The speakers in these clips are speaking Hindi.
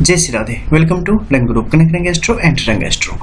जय श्री राधे। वेलकम टू रंग ग्रुप कनेक्ट रंग एस्ट्रो एंड रंग एस्ट्रो।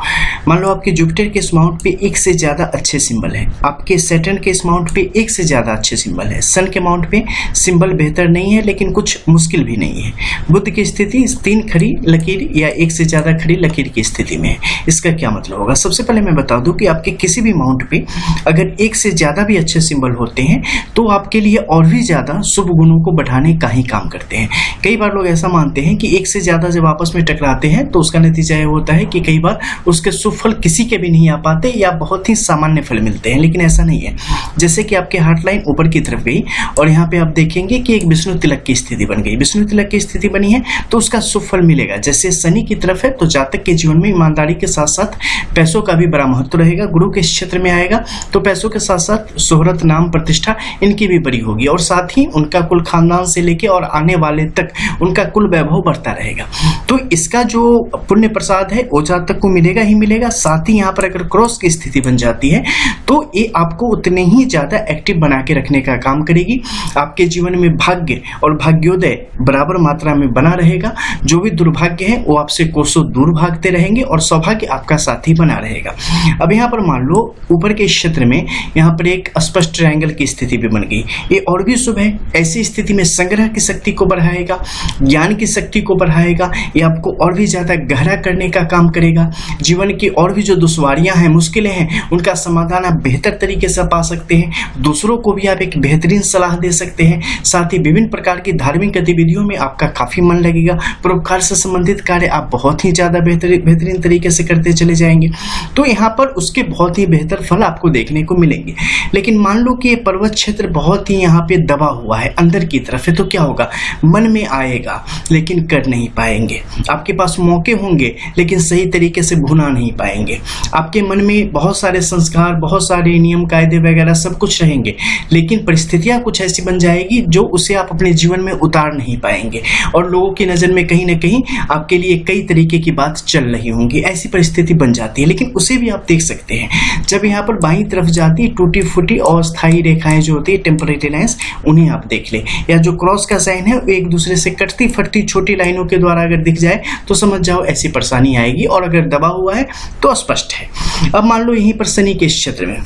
मान लो आपके जुपिटर के इस माउंट पे एक से ज्यादा अच्छे सिंबल है, आपके सैटर्न के इस माउंट पे एक से ज्यादा अच्छे सिंबल है, सन के माउंट पे सिंबल बेहतर नहीं है लेकिन कुछ मुश्किल भी नहीं है। बुध की स्थिति 3 खड़ी लकीर या एक से ज्यादा खड़ी लकीर की स्थिति में है। इसका क्या मतलब होगा? सबसे पहले मैं बता दूं कि आपके किसी भी माउंट पे अगर एक से ज्यादा भी अच्छे सिंबल होते हैं तो आपके लिए और भी ज्यादा शुभ गुणों को बढ़ाने का ही काम करते हैं। कई बार लोग ऐसा मानते हैं कि एक से ज्यादा जब आपस में टकराते हैं तो उसका नतीजा यह होता है कि कई बार उसके शुभ फल किसी के भी नहीं आ पाते या बहुत ही सामान्य फल मिलते हैं, लेकिन ऐसा नहीं है। जैसे कि आपके हार्ट लाइन ऊपर की तरफ गई और यहाँ पे आप देखेंगे कि एक विष्णु तिलक की स्थिति बन गई, विष्णु तिलक की स्थिति बनी है तो उसका शुभ फल मिलेगा। जैसे शनि की तरफ है तो जातक के जीवन में ईमानदारी के साथ साथ पैसों का भी बड़ा महत्व रहेगा। गुरु के क्षेत्र में आएगा तो पैसों के साथ साथ शोहरत, नाम, प्रतिष्ठा इनकी भी बड़ी होगी और साथ ही उनका कुल खानदान से लेके और आने वाले तक उनका कुल वैभव बढ़ता रहेगा। तो इसका जो पुण्य प्रसाद है वो जातक को मिलेगा ही मिलेगा। साथ ही यहाँ पर अगर क्रॉस की स्थिति बन जाती है तो ये आपको उतने ही ज्यादा एक्टिव बना के रखने का काम करेगी। आपके जीवन में भाग्य और भाग्योदय बराबर मात्रा में बना रहेगा। जो भी दुर्भाग्य है वो आपसे कोसों दूर भागते रहेंगे और सौभाग्य आपका साथी बना रहेगा। अब यहाँ पर मान लो ऊपर के क्षेत्र में यहाँ पर एक स्पष्ट ट्रायंगल की स्थिति भी बन गई, ये और भी शुभ है। ऐसी स्थिति में संग्रह की शक्ति को बढ़ाएगा, ज्ञान की शक्ति को बढ़ाएगा, ये आपको और भी ज्यादा गहरा करने का काम करेगा। जीवन की और भी जो दुश्वारियां हैं, मुश्किलें हैं, उनका समाधान आप बेहतर तरीके से पा सकते हैं। दूसरों को भी आप एक बेहतरीन सलाह दे सकते हैं। साथ ही विभिन्न प्रकार की धार्मिक गतिविधियों में आपका काफी मन लगेगा। परोपकार से संबंधित कार्य आप बहुत ही ज्यादा बेहतरीन तरीके से करते चले जाएंगे तो यहाँ पर उसके बहुत ही बेहतर फल आपको देखने को मिलेंगे। लेकिन मान लो कि ये पर्वत क्षेत्र बहुत ही यहाँ पे दबा हुआ है, अंदर की तरफ है, तो क्या होगा? मन में आएगा लेकिन कर नहीं पाएंगे। आपके पास मौके होंगे लेकिन सही तरीके से भुना नहीं पाएंगे। आपके मन में बहुत सारे संस्कार, बहुत सारे नियम कायदे वगैरह सब कुछ रहेंगे लेकिन परिस्थितियां कुछ ऐसी बन जाएगी जो उसे आप अपने जीवन में उतार नहीं पाएंगे और लोगों की नजर में कहीं ना कहीं आपके लिए कई तरीके की बात चल रही होंगी। ऐसी परिस्थिति बन जाती है, लेकिन उसे भी आप देख सकते हैं। जब यहाँ पर बाईं तरफ जाती है टूटी फूटी और स्थायी रेखाएं जो होती है, टेम्परेरी लाइंस, उन्हें आप देख ले, या जो क्रॉस का साइन है वो एक दूसरे से कटती फटती छोटी लाइनों के द्वारा अगर दिख जाए तो समझ जाओ ऐसी परेशानी आएगी, और अगर दबा हुआ है तो स्पष्ट है। अब मान लो यहीं पर शनि के क्षेत्र में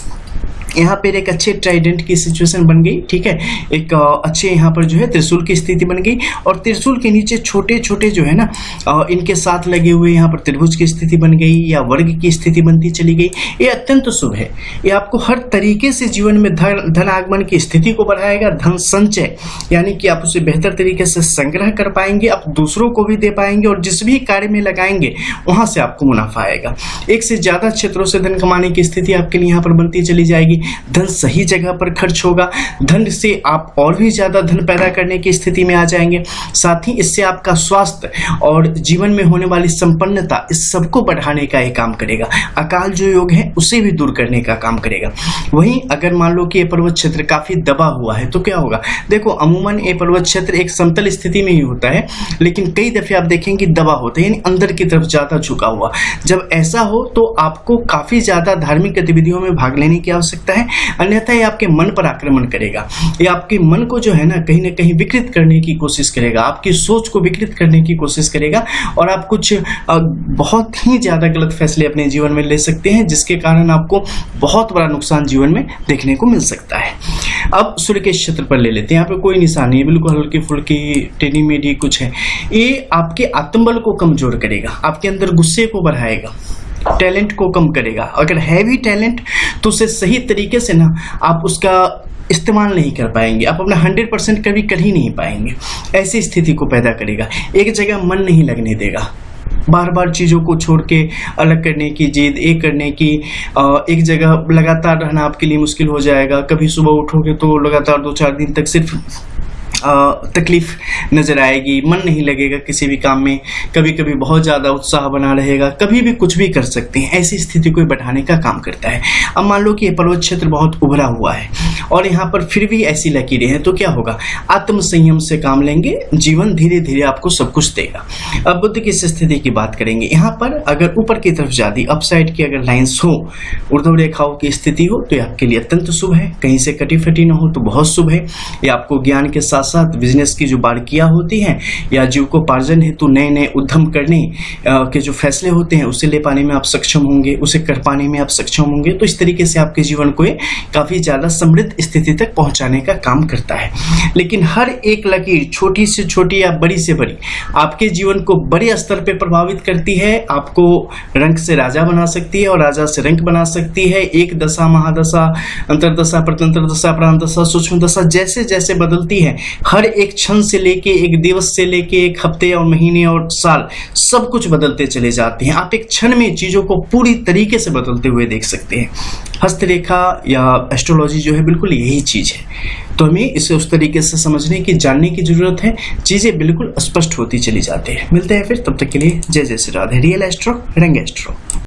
यहाँ पर एक अच्छे ट्राइडेंट की सिचुएशन बन गई, ठीक है, एक अच्छे यहाँ पर जो है त्रिशूल की स्थिति बन गई और त्रिशूल के नीचे छोटे छोटे जो है ना इनके साथ लगे हुए यहाँ पर त्रिभुज की स्थिति बन गई या वर्ग की स्थिति बनती चली गई। ये अत्यंत शुभ है। ये आपको हर तरीके से जीवन में धन आगमन की स्थिति को बढ़ाएगा। धन संचय यानी कि आप उसे बेहतर तरीके से संग्रह कर पाएंगे, आप दूसरों को भी दे पाएंगे और जिस भी कार्य में लगाएंगे वहां से आपको मुनाफा आएगा। एक से ज्यादा क्षेत्रों से धन कमाने की स्थिति आपके लिए यहाँ पर बनती चली जाएगी। धन सही जगह पर खर्च होगा, धन से आप और भी ज्यादा धन पैदा करने की स्थिति में आ जाएंगे। साथ ही इससे आपका स्वास्थ्य और जीवन में होने वाली संपन्नता, इस सबको बढ़ाने का एक काम करेगा। अकाल जो योग है उसे भी दूर करने का काम करेगा। वहीं अगर मान लो कि ये पर्वत क्षेत्र काफी दबा हुआ है तो क्या होगा? देखो अमूमन ये पर्वत क्षेत्र एक समतल स्थिति में ही होता है, लेकिन कई दफे आप देखेंगे दबा होता है, यानी अंदर की तरफ ज्यादा झुका हुआ। जब ऐसा हो तो आपको काफी ज्यादा धार्मिक गतिविधियों में भाग लेने की आवश्यकता है, अन्यथा ये आपके मन पर आक्रमण करेगा। ये आपके मन को जो है ना कहीं विकृत करने की कोशिश करेगा, आपकी सोच को विकृत करने की कोशिश करेगा और आप कुछ बहुत ही ज्यादा गलत फैसले अपने जीवन में ले सकते हैं, जिसके कारण आपको बहुत बड़ा नुकसान जीवन में देखने को मिल सकता है। अब सूर्य के क्षेत्र पर ले लेते हैं। यहाँ पे कोई निशान नहीं, बिल्कुल हल्की फुल्की टेढ़ी मेढ़ी कुछ है। ये आपके आत्मबल को कमजोर करेगा, आपके अंदर गुस्से को बढ़ाएगा, टैलेंट को कम करेगा। अगर है भी टैलेंट तो उसे सही तरीके से ना आप उसका इस्तेमाल नहीं कर पाएंगे, आप अपना 100% कभी कर ही नहीं पाएंगे। ऐसी स्थिति को पैदा करेगा। एक जगह मन नहीं लगने देगा, बार बार चीज़ों को छोड़ के अलग करने की जिद, एक करने की, एक जगह लगातार रहना आपके लिए मुश्किल हो जाएगा। कभी सुबह उठोगे तो लगातार 2-4 दिन तक सिर्फ तकलीफ नजर आएगी, मन नहीं लगेगा किसी भी काम में, कभी कभी बहुत ज्यादा उत्साह बना रहेगा, कभी भी कुछ भी कर सकते हैं। ऐसी स्थिति को बढ़ाने का काम करता है। अब मान लो कि ये पर्वत क्षेत्र बहुत उभरा हुआ है और यहाँ पर फिर भी ऐसी लकीरें हैं तो क्या होगा? आत्म संयम से काम लेंगे, जीवन धीरे धीरे आपको सब कुछ देगा। अब बुध की स्थिति की बात करेंगे। यहाँ पर अगर ऊपर की तरफ जाती अपसाइड की अगर लाइंस हो, ऊर्ध्व रेखाओं की स्थिति हो तो ये आपके लिए अत्यंत शुभ है। कहीं से कटी फटी ना हो तो बहुत शुभ है। ये आपको ज्ञान के साथ साथ बिजनेस की जो बारीकियां होती हैं या जीविकोपार्जन हेतु नए नए उद्यम करने के जो फैसले होते हैं उसे ले पाने में आप सक्षम होंगे, उसे कर पाने में आप सक्षम होंगे। तो इस तरीके से आपके जीवन को काफी ज्यादा समृद्ध स्थिति तक पहुंचाने का काम करता है। लेकिन हर एक लकीर छोटी से छोटी या बड़ी से बड़ी आपके जीवन को बड़े स्तर पर प्रभावित करती है, आपको रंक से राजा बना सकती है और राजा से रंक बना सकती है। एक दशा, महादशा, अंतरदशा, प्रत्यंतर दशा, प्रांत दशा, सूक्ष्म दशा जैसे जैसे बदलती है, हर एक क्षण से लेके एक दिवस से लेके एक हफ्ते और महीने और साल सब कुछ बदलते चले जाते हैं। आप एक क्षण में चीजों को पूरी तरीके से बदलते हुए देख सकते हैं। हस्तरेखा या एस्ट्रोलॉजी जो है बिल्कुल यही चीज है। तो हमें इसे उस तरीके से समझने की, जानने की जरूरत है, चीजें बिल्कुल स्पष्ट होती चली जाती है। मिलते हैं फिर, तब तक के लिए जय जय श्री राधे। रियल एस्ट्रो, रंग एस्ट्रो।